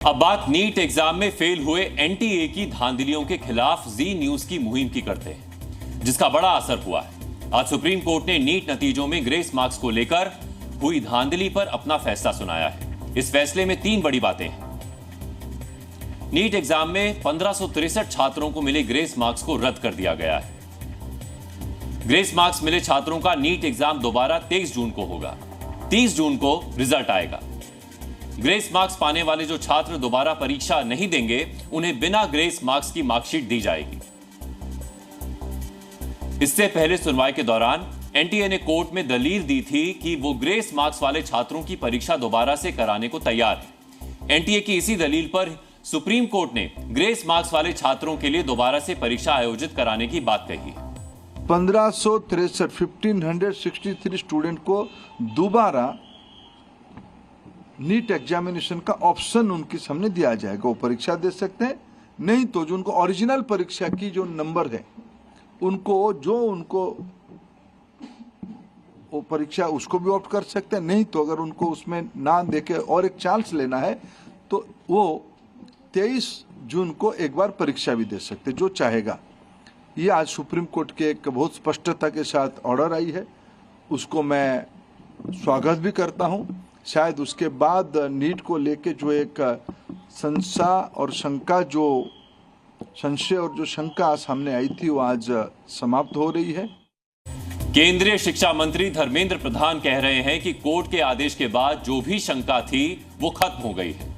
अब बात NEET exam में फेल हुए एनटीए की धांधलियों के खिलाफ जी न्यूज की मुहिम की करते हैं, जिसका बड़ा असर हुआ है। आज सुप्रीम कोर्ट ने नीट नतीजों में ग्रेस मार्क्स को लेकर हुई धांधली पर अपना फैसला सुनाया है। इस फैसले में 3 बड़ी बातें हैं। नीट एग्जाम में 1563 छात्रों को मिले ग्रेस मार्क्स को रद्द कर दिया गया है। ग्रेस मार्क्स मिले छात्रों का नीट एग्जाम दोबारा 23 जून को होगा। 30 जून को रिजल्ट आएगा। ग्रेस मार्क्स पाने वाले जो छात्र दोबारा परीक्षा नहीं देंगे, उन्हें बिना ग्रेस मार्क्स की मार्कशीट दी जाएगी। इससे पहले सुनवाई के दौरान एनटीए ने कोर्ट में दलील दी थी कि वो ग्रेस मार्क्स वाले छात्रों की परीक्षा दोबारा से कराने को तैयार है। एनटीए की इसी दलील पर सुप्रीम कोर्ट ने ग्रेस मार्क्स वाले छात्रों के लिए दोबारा से परीक्षा आयोजित कराने की बात कही है। 1563 स्टूडेंट को दोबारा नीट एग्जामिनेशन का ऑप्शन उनके सामने दिया जाएगा। वो परीक्षा दे सकते हैं, नहीं तो जो उनको ओरिजिनल परीक्षा की जो नंबर है उनको वो परीक्षा उसको भी ऑप्ट कर सकते हैं, नहीं तो अगर उनको उसमें ना देके और एक चांस लेना है तो वो 23 जून को एक बार परीक्षा भी दे सकते, जो चाहेगा। ये आज सुप्रीम कोर्ट के एक बहुत स्पष्टता के साथ ऑर्डर आई है, उसको मैं स्वागत भी करता हूँ। शायद उसके बाद नीट को लेके जो एक संशय और शंका सामने आई थी, वो आज समाप्त हो रही है। केंद्रीय शिक्षा मंत्री धर्मेंद्र प्रधान कह रहे हैं कि कोर्ट के आदेश के बाद जो भी शंका थी वो खत्म हो गई है।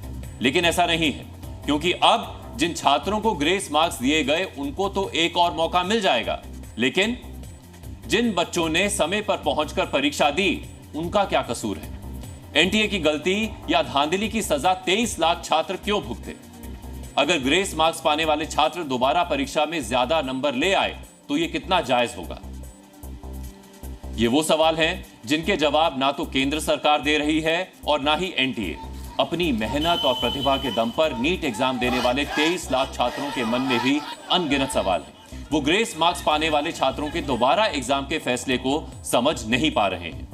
लेकिन ऐसा नहीं है, क्योंकि अब जिन छात्रों को ग्रेस मार्क्स दिए गए उनको तो एक और मौका मिल जाएगा, लेकिन जिन बच्चों ने समय पर पहुंचकर परीक्षा दी उनका क्या कसूर है? एनटीए की गलती या धांधली की सजा 23 लाख छात्र क्यों भुगते? अगर ग्रेस मार्क्स पाने वाले छात्र दोबारा परीक्षा में ज्यादा नंबर ले आए तो यह कितना जायज होगा? ये वो सवाल हैं जिनके जवाब ना तो केंद्र सरकार दे रही है और ना ही एनटीए। अपनी मेहनत और प्रतिभा के दम पर नीट एग्जाम देने वाले 23 लाख छात्रों के मन में भी अनगिनत सवाल हैं। वो ग्रेस मार्क्स पाने वाले छात्रों के दोबारा एग्जाम के फैसले को समझ नहीं पा रहे हैं,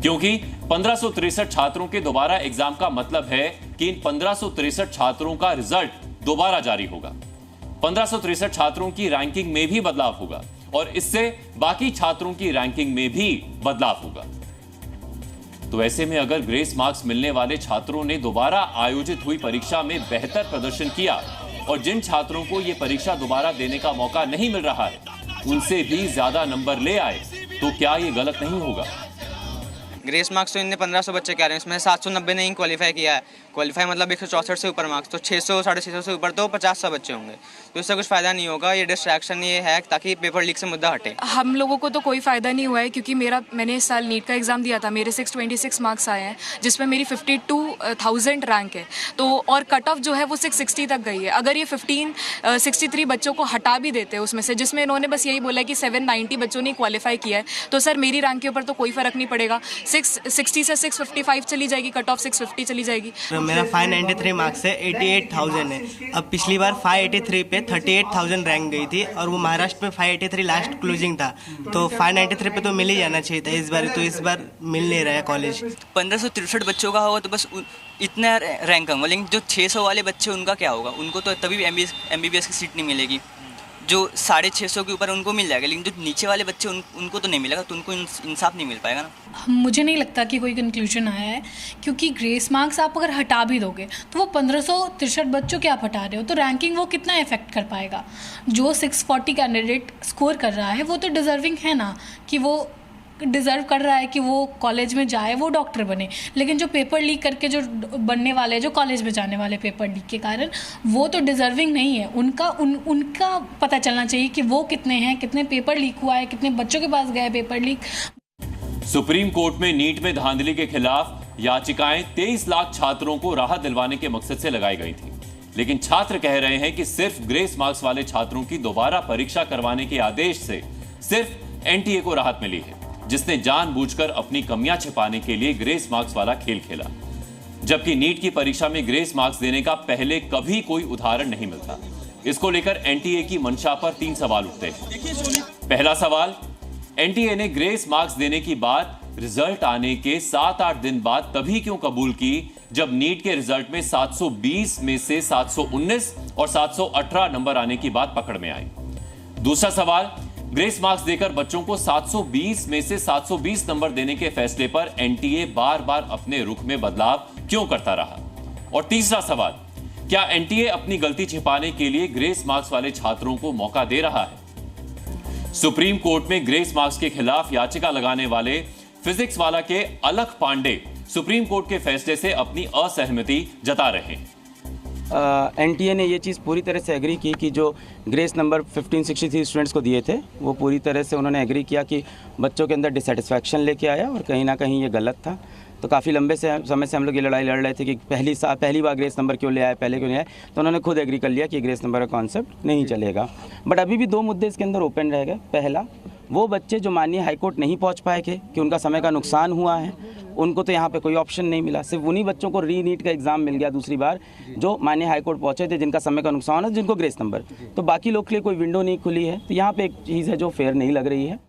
क्योंकि 1563 छात्रों के दोबारा एग्जाम का मतलब है कि इन 1563 छात्रों का रिजल्ट दोबारा जारी होगा। 1563 छात्रों की रैंकिंग में भी बदलाव होगा और इससे बाकी छात्रों की रैंकिंग में भी बदलाव होगा। तो ऐसे में अगर ग्रेस मार्क्स मिलने वाले छात्रों ने दोबारा आयोजित हुई परीक्षा में बेहतर प्रदर्शन किया और जिन छात्रों को यह परीक्षा दोबारा देने का मौका नहीं मिल रहा है उनसे भी ज्यादा नंबर ले आए, तो क्या यह गलत नहीं होगा? ग्रेस मार्क्स तो इनने 1500 बच्चे कह रहे हैं, इसमें 790 ने ही क्वालिफाई किया है। क्वालिफाई मतलब 164 से ऊपर मार्क्स, तो 600 650 से ऊपर तो 50 बच्चे होंगे, तो इससे कुछ फ़ायदा नहीं होगा। ये डिस्ट्रैक्शन ये है ताकि पेपर लीक से मुद्दा हटे। हम लोगों को तो कोई फ़ायदा नहीं हुआ है, क्योंकि मैंने इस साल नीट का एग्ज़ाम दिया था, मेरे 626 मार्क्स आए हैं, जिसमें मेरी 52,000 रैंक है, तो और कट ऑफ जो है वो 660 तक गई है। अगर ये 1563 बच्चों को हटा भी देते हैं उसमें से, जिसमें इन्होंने बस यही बोला कि 790 बच्चों ने क्वालिफाई किया है, तो सर मेरी रैंक के ऊपर तो कोई फ़र्क नहीं पड़ेगा। 660 से 655 चली जाएगी, कट ऑफ 650 चली जाएगी। मेरा 593 मार्क्स है, 88,000 है। अब पिछली बार 583 पे 38,000 रैंक गई थी और वो महाराष्ट्र में 583 लास्ट क्लोजिंग था, तो 593 पे तो मिल ही जाना चाहिए था इस बार, तो इस बार मिल नहीं रहा है कॉलेज। 1563 बच्चों का होगा तो बस इतना रैंक होगा, लेकिन जो 600 वाले बच्चे उनका क्या होगा? उनको तो तभी MBBS की सीट नहीं मिलेगी। जो 650 के ऊपर उनको मिल जाएगा, लेकिन जो नीचे वाले बच्चे उनको तो नहीं मिलेगा, तो उनको इंसाफ नहीं मिल पाएगा ना। मुझे नहीं लगता कि कोई कंक्लूजन आया है, क्योंकि ग्रेस मार्क्स आप अगर हटा भी दोगे तो वो 1563 बच्चों के आप हटा रहे हो, तो रैंकिंग वो कितना इफेक्ट कर पाएगा? जो 640 कैंडिडेट स्कोर कर रहा है वो तो डिजर्विंग है ना, कि वो डिज़र्व कर रहा है कि वो कॉलेज में जाए, वो डॉक्टर बने। लेकिन जो पेपर लीक करके जो बनने वाले, जो कॉलेज में जाने वाले पेपर लीक के कारण, वो तो डिज़र्विंग नहीं है। उनका पता चलना चाहिए कि वो कितने हैं, कितने पेपर लीक हुआ है, कितने बच्चों के पास गया पेपर लीक। सुप्रीम कोर्ट में नीट में धांधली के खिलाफ याचिकाएं 23 लाख छात्रों को राहत दिलवाने के मकसद से लगाई गई थी, लेकिन छात्र कह रहे हैं कि सिर्फ ग्रेस मार्क्स वाले छात्रों की दोबारा परीक्षा करवाने के आदेश से सिर्फ एनटीए को राहत मिली है, जिसने जानबूझकर अपनी कमियां छिपाने के लिए ग्रेस मार्क्स वाला खेल खेला। जबकि नीट की परीक्षा में ग्रेस मार्क्स देने का पहले कभी कोई उदाहरण नहीं मिलता। इसको लेकर एनटीए की मंशा पर 3 सवाल उठते हैं। पहला सवाल, एनटीए ने ग्रेस मार्क्स देने की बात रिजल्ट आने के 7-8 दिन बाद तभी क्यों कबूल की जब नीट के रिजल्ट में 720 में से 719 और 718 नंबर आने की बात पकड़ में आई। दूसरा सवाल, ग्रेस मार्क्स देकर बच्चों को 720 में से 720 नंबर देने के फैसले पर एनटीए बार बार अपने रुख में बदलाव क्यों करता रहा? और तीसरा सवाल, क्या एनटीए अपनी गलती छिपाने के लिए ग्रेस मार्क्स वाले छात्रों को मौका दे रहा है? सुप्रीम कोर्ट में ग्रेस मार्क्स के खिलाफ याचिका लगाने वाले फिजिक्स वाला के अलख पांडे सुप्रीम कोर्ट के फैसले से अपनी असहमति जता रहे हैं। एनटीए ने ये चीज़ पूरी तरह से एग्री की कि जो ग्रेस नंबर 1563 स्टूडेंट्स को दिए थे वो पूरी तरह से उन्होंने एग्री किया कि बच्चों के अंदर डिससेटिस्फैक्शन लेके आया और कहीं ना कहीं ये गलत था। तो काफ़ी लंबे समय से हम लोग ये लड़ाई लड़ रहे थे कि पहली बार ग्रेस नंबर क्यों ले आए, पहले क्यों नहीं आए। तो उन्होंने खुद एग्री कर लिया कि ग्रेस नंबर का कॉन्सेप्ट नहीं चलेगा। बट अभी भी 2 मुद्दे इसके अंदर ओपन रह गए। पहला, वो बच्चे जो माननीय हाईकोर्ट नहीं पहुंच पाए थे कि उनका समय का नुकसान हुआ है, उनको तो यहाँ पे कोई ऑप्शन नहीं मिला। सिर्फ उन्हीं बच्चों को री-नीट का एग्ज़ाम मिल गया दूसरी बार जो माननीय हाईकोर्ट पहुँचे थे, जिनका समय का नुकसान है, जिनको ग्रेस नंबर। तो बाकी लोग के लिए कोई विंडो नहीं खुली है। तो यहाँ पे एक चीज़ है जो फेयर नहीं लग रही है।